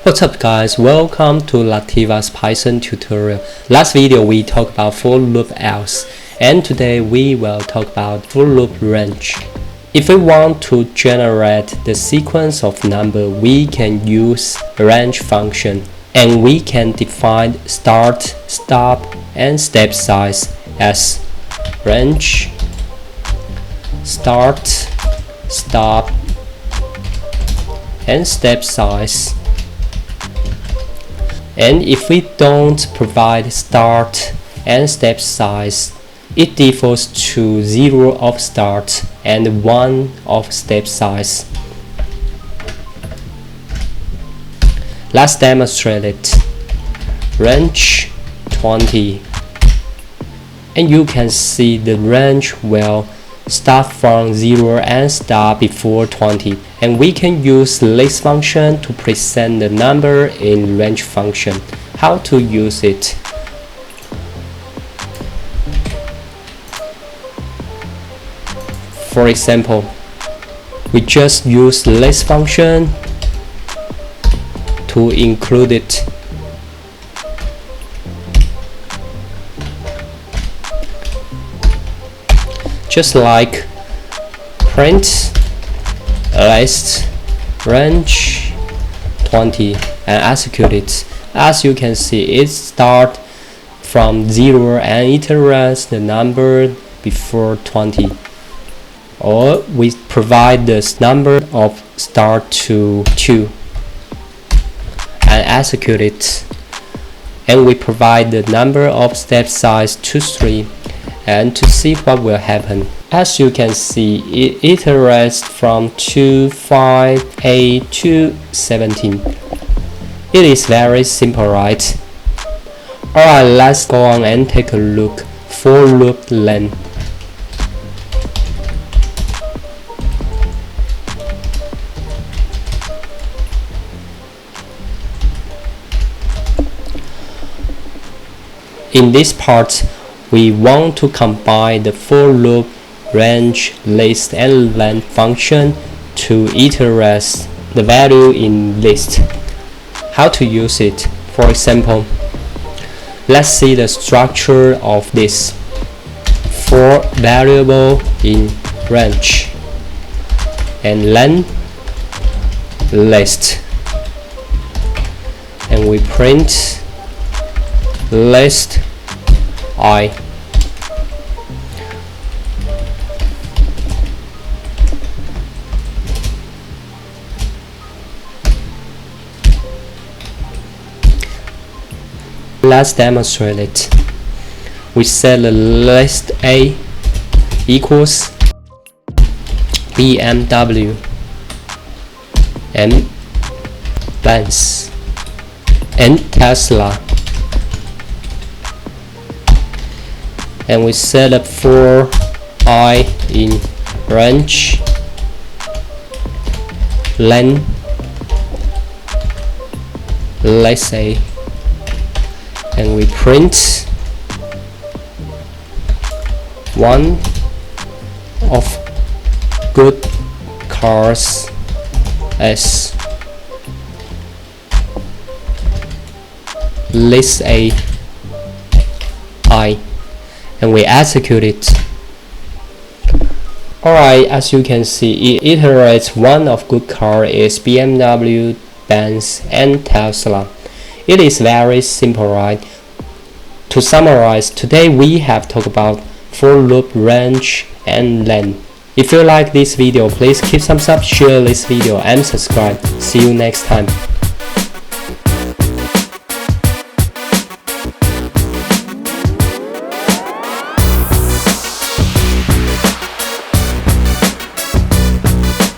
What's up guys, welcome to Lativa's Python tutorial. Last video we talked about for loop else, and today we will talk about for loop range. If we want to generate the sequence of number, we can use range function, and we can define start, stop, and step size as range, start, stop, and step size. And if we don't provide start and step size, it defaults to 0 of start and 1 of step size. Let's demonstrate it. Range 20, and you can see the range will start from 0 and stop before 20, and we can use list function to present the number in range function. How to use it? For example, we just use list function to include it. Just like print list range 20 and execute it. As you can see, it starts from 0 and iterates the number before 20. Or we provide this number of start to 2 and execute it. And we provide the number of step size to 3. And to see what will happen. As you can see, it iterates from 2, 5, 8 to 17. It is very simple, right? Alright, let's go on and take a look for loop length. In this part, we want to combine the for loop, range, list, and length function to iterate the value in list. How to use it? For example, let's see the structure of this. For variable in range and length list, and we print list I. Let's demonstrate it. We set the list A equals BMW and Benz and Tesla. And we set up for I in range, length, let's say, and we print one of good cars as list A I. And we execute it. Alright, as you can see, it iterates one of good car is BMW, Benz, and Tesla. It is very simple, right? To summarize, today we have talked about for loop, range, and length. If you like this video, please keep thumbs up, share this video, and subscribe. See you next time.